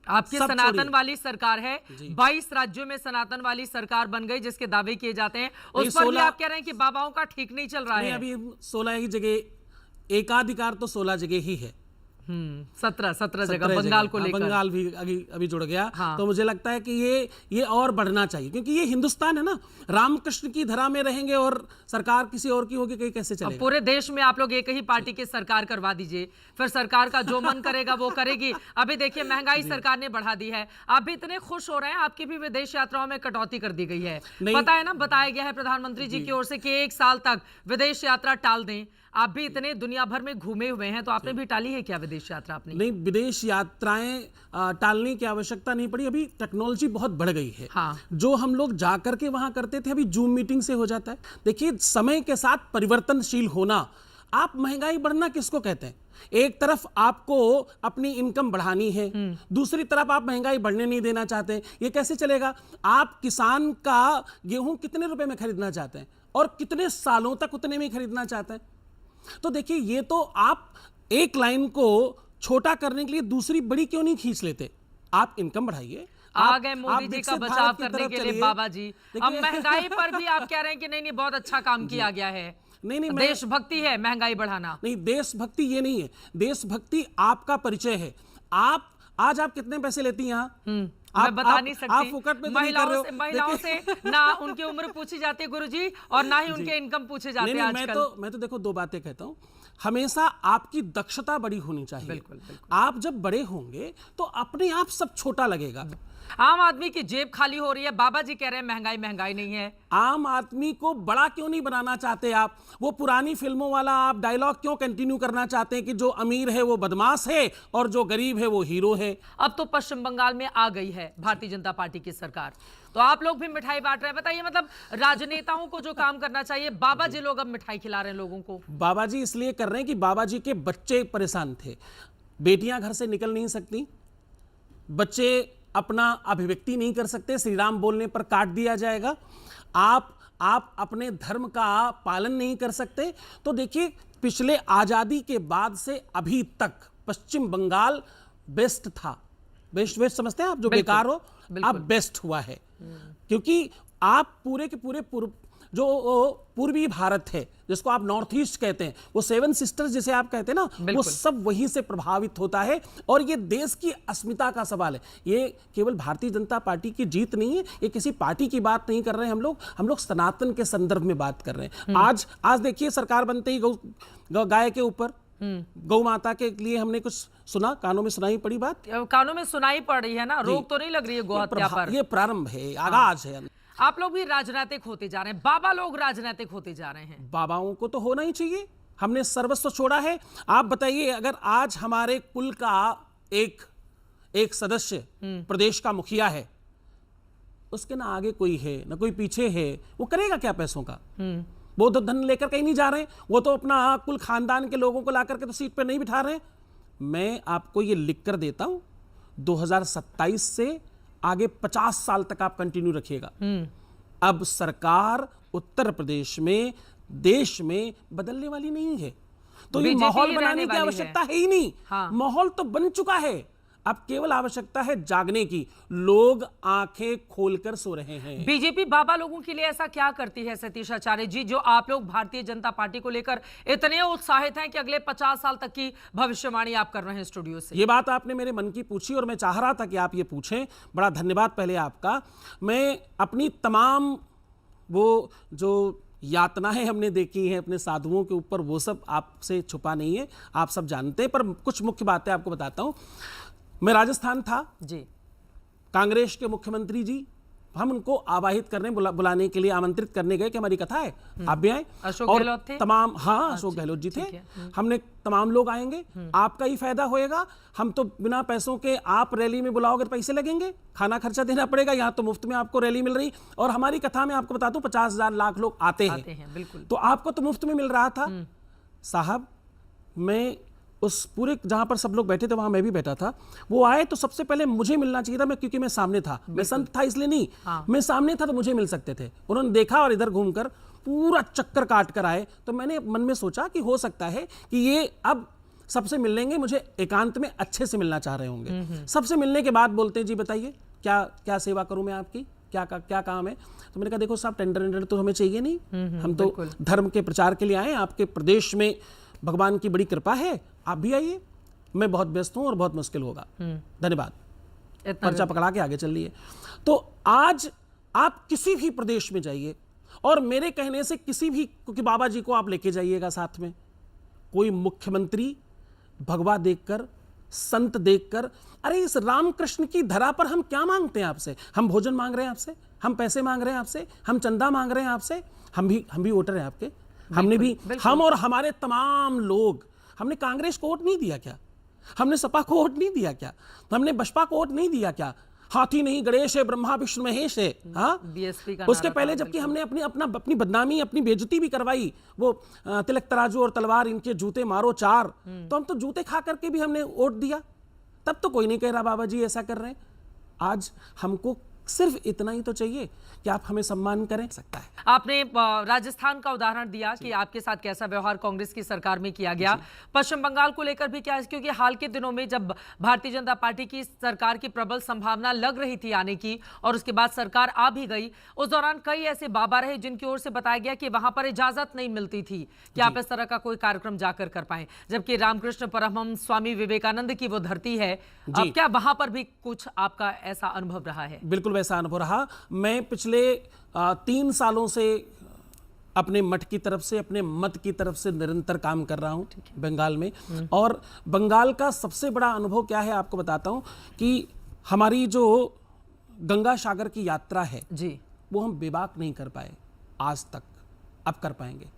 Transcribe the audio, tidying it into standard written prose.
आपकी सनातन वाली सरकार है, 22 राज्यों में सनातन वाली सरकार बन गई जिसके दावे किए जाते हैं, उस पर भी आप कह रहे हैं कि बाबाओं का ठीक नहीं चल रहा है। अभी 16 ही जगह, एकाधिकार तो 16 जगह ही है। 17 जगह बंगाल को लेकर, बंगाल भी अभी जुड़ गया। हाँ। तो मुझे लगता है कि ये और बढ़ना चाहिए, क्योंकि ये हिंदुस्तान है ना, रामकृष्ण की धरा में रहेंगे और सरकार किसी और की होगी, कैसे चलेगा? पूरे देश में आप लोग एक ही पार्टी की सरकार करवा दीजिए, फिर सरकार का जो मन करेगा वो करेगी। अभी देखिए महंगाई सरकार ने बढ़ा दी है, आप भी इतने खुश हो रहे हैं, आपकी भी विदेश यात्राओं में कटौती कर दी गई है। पता है ना, बताया गया है प्रधानमंत्री जी की ओर से कि 1 साल तक विदेश यात्रा टाल दें। आप भी इतने दुनिया भर में घूमे हुए हैं, तो आपने भी टाली है क्या विदेश यात्रा अपनी? नहीं, विदेश यात्राएं टालने की आवश्यकता नहीं पड़ी। अभी टेक्नोलॉजी बहुत बढ़ गई है। हाँ। जो हम लोग जाकर के वहां करते थे, अभी जूम मीटिंग से हो जाता है। देखिए, समय के साथ परिवर्तनशील होना। आप महंगाई बढ़ना किसको कहते हैं? एक तरफ आपको अपनी इनकम बढ़ानी है, दूसरी तरफ आप महंगाई बढ़ने नहीं देना चाहते, ये कैसे चलेगा? आप किसान का गेहूं कितने रुपए में खरीदना चाहते हैं और कितने सालों तक उतने में खरीदना चाहते हैं? तो देखिए, ये तो आप एक लाइन को छोटा करने के लिए दूसरी बड़ी क्यों नहीं खींच लेते? आप इनकम बढ़ाइए। आ गए मोदी जी का बचाव करने के लिए बाबा जी। अब महंगाई पर भी आप कह रहे हैं कि नहीं बहुत अच्छा काम किया गया है। नहीं, देशभक्ति है महंगाई बढ़ाना। नहीं, देशभक्ति ये नहीं है। देशभक्ति आपका परिचय है। आज आप कितने पैसे लेती हैं यहाँ? मैं बता नहीं सकती। आप फुकट में महिलाओं से ना उनकी उम्र पूछी जाती है गुरुजी, और ना ही उनके इनकम पूछे जाते हैं आजकल। मैं तो देखो 2 बातें कहता हूँ। हमेशा आपकी दक्षता बड़ी होनी चाहिए। बिल्कुल। आप जब बड़े होंगे तो अपने आप सब छोटा लगेगा। आम आदमी की जेब खाली हो रही है, बाबा जी कह रहे हैं महंगाई नहीं है। आम आदमी को बड़ा क्यों नहीं बनाना चाहते आप? वो पुरानी फिल्मों वाला आप डायलॉग क्यों कंटिन्यू करना चाहते हैं कि जो अमीर है वो बदमाश है और जो गरीब है वो हीरो है? अब तो पश्चिम बंगाल में आ गई है भारतीय जनता पार्टी की सरकार, तो आप लोग भी मिठाई बांट रहे हैं। बताइए, मतलब राजनेताओं को जो काम करना चाहिए, बाबा जी लोग अब मिठाई खिला रहे हैं लोगों को। बाबा जी इसलिए कर रहे हैं कि बाबा जी के बच्चे परेशान थे। बेटियां घर से निकल नहीं सकती, बच्चे अपना अभिव्यक्ति नहीं कर सकते, श्री राम बोलने पर काट दिया जाएगा, आप अपने धर्म का पालन नहीं कर सकते। तो देखिए, पिछले आजादी के बाद से अभी तक पश्चिम बंगाल बेस्ट था। बेस्ट समझते हैं आप? जो बेकार हो, अब बेस्ट हुआ है, क्योंकि आप पूरे के पूरे जो पूर्वी भारत है, जिसको आप नॉर्थ ईस्ट कहते हैं, वो 7 सिस्टर्स जिसे आप कहते हैं ना, वो सब वहीं से प्रभावित होता है। और ये देश की अस्मिता का सवाल है। ये केवल भारतीय जनता पार्टी की जीत नहीं है, ये किसी पार्टी की बात नहीं कर रहे हैं हम लोग सनातन के संदर्भ में बात कर रहे हैं। आज देखिए, सरकार बनते ही गाय के ऊपर, गौ माता के लिए हमने कुछ सुना, कानों में सुनाई पड़ी बात। कानों में सुनाई पड़ रही है ना, रोक तो नहीं लग रही है गौ हत्या पर। ये प्रारंभ है, आगाज है। आप लोग भी राजनीतिक होते जा रहे हैं, बाबा लोग राजनीतिक होते जा रहे हैं। बाबाओं को तो होना ही चाहिए, हमने सर्वस्व छोड़ा है। आप बताइए, अगर आज हमारे कुल का एक सदस्य प्रदेश का मुखिया है, उसके ना आगे कोई है ना कोई पीछे है, वो करेगा क्या पैसों का? वो तो धन लेकर कहीं नहीं जा रहे, वो तो अपना कुल खानदान के लोगों को ला करके तो सीट पर नहीं बिठा रहे। मैं आपको ये लिख कर देता हूं, 2027 से आगे 50 साल तक आप कंटिन्यू रखिएगा। अब सरकार उत्तर प्रदेश में, देश में बदलने वाली नहीं है, तो ये माहौल बनाने की आवश्यकता है ही नहीं। माहौल तो बन चुका है, अब केवल आवश्यकता है जागने की। लोग आंखें खोलकर सो रहे हैं। बीजेपी बाबा लोगों के लिए ऐसा क्या करती है सतीश आचार्य जी, जो आप लोग भारतीय जनता पार्टी को लेकर इतने उत्साहित हैं कि अगले 50 साल तक की भविष्यवाणी आप कर रहे हैं स्टूडियो से? ये बात आपने मेरे मन की पूछी और मैं चाह रहा था कि आप ये पूछें। बड़ा धन्यवाद पहले आपका। मैं अपनी तमाम वो जो यातनाएं हमने देखी हैं अपने साधुओं के ऊपर, वो सब आपसे छुपा नहीं है, आप सब जानते हैं, पर कुछ मुख्य बातें आपको बताता हूं। मैं राजस्थान था जी, कांग्रेस के मुख्यमंत्री जी, हम उनको आवाहित करने बुलाने के लिए आमंत्रित करने गए कि हमारी कथा है, आप भी आए। अशोक गहलोत थे? तमाम, हाँ, अशोक गहलोत जी थे। हमने तमाम लोग आएंगे, आपका ही फायदा होएगा। हम तो बिना पैसों के, आप रैली में बुलाओगे तो पैसे लगेंगे, खाना खर्चा देना पड़ेगा, यहाँ तो मुफ्त में आपको रैली मिल रही। और हमारी कथा में आपको बता दूं 50,000 लाख लोग आते हैं, बिल्कुल, तो आपको तो मुफ्त में मिल रहा था। साहब, मैं उस पूरे जहां पर सब लोग बैठे थे वहां मैं भी बैठा था। वो आए तो सबसे पहले मुझे मिलना चाहिए था, क्योंकि मैं सामने था, मैं संत था इसलिए नहीं, मैं सामने था तो मुझे मिल सकते थे। उन्होंने देखा और इधर घूमकर पूरा चक्कर काट कर आए। तो मैंने मन में सोचा कि हो सकता है कि ये अब सबसे मिल लेंगे, मुझे एकांत में अच्छे से मिलना चाह रहे होंगे। सबसे मिलने के बाद बोलते हैं जी बताइए क्या क्या सेवा करूं मैं आपकी, क्या काम है। तो मैंने कहा देखो साहब टेंडर तो हमें चाहिए नहीं, हम तो धर्म के प्रचार के लिए आए, आपके प्रदेश में भगवान की बड़ी कृपा है, आप भी आइए, मैं बहुत व्यस्त हूं और बहुत मुश्किल होगा, धन्यवाद, पर्चा पकड़ा के आगे चल लिए। तो आज आप किसी भी प्रदेश में जाइए और मेरे कहने से किसी भी, क्योंकि बाबा जी को आप लेके जाइएगा साथ में, कोई मुख्यमंत्री भगवा देखकर, संत देखकर, अरे इस रामकृष्ण की धरा पर हम क्या मांगते हैं आपसे? हम भोजन मांग रहे हैं आपसे, हम पैसे मांग रहे हैं आपसे, हम चंदा मांग रहे हैं आपसे, हम भी वोटर हैं आपके, हमने भी, हम और हमारे तमाम लोग, हमने कांग्रेस को वोट नहीं दिया क्या? हमने सपा को वोट नहीं दिया क्या? हमने बसपा को वोट नहीं दिया क्या? हाथी नहीं गणेश है, ब्रह्मा विष्णु महेश है, हाँ? बीएसपी का उसके पहले जबकि हमने अपनी बदनामी, अपनी बेइज्जती भी करवाई, वो तिलक तराजू और तलवार, इनके जूते मारो 4, तो हम तो जूते खा करके भी हमने वोट दिया, तब तो कोई नहीं कह रहा बाबा जी ऐसा कर रहे हैं। आज हमको सिर्फ इतना ही तो चाहिए कि आप हमें सम्मान करें, सकता है। आपने राजस्थान का उदाहरण दिया कि आपके साथ कैसा व्यवहार कांग्रेस की सरकार में किया गया, पश्चिम बंगाल को लेकर भी क्या है, क्योंकि हाल के दिनों में जब भारतीय जनता पार्टी की सरकार की प्रबल संभावना लग रही थी आने की और उसके बाद सरकार आ भी गई, उस दौरान कई ऐसे बाबा रहे जिनकी ओर से बताया गया कि वहां पर इजाजत नहीं मिलती थी कि आप इस तरह का कोई कार्यक्रम जाकर कर पाए, जबकि रामकृष्ण परमहंस स्वामी विवेकानंद की वो धरती है। अब क्या वहां पर भी कुछ आपका ऐसा अनुभव रहा है? बिल्कुल वैसा अनुभव रहा। मैं पिछले 3 सालों से अपने मठ की तरफ से, अपने मत की तरफ से निरंतर काम कर रहा हूं बंगाल में। और बंगाल का सबसे बड़ा अनुभव क्या है आपको बताता हूं कि हमारी जो गंगा सागर की यात्रा है जी, वो हम बेबाक नहीं कर पाए आज तक, अब कर पाएंगे।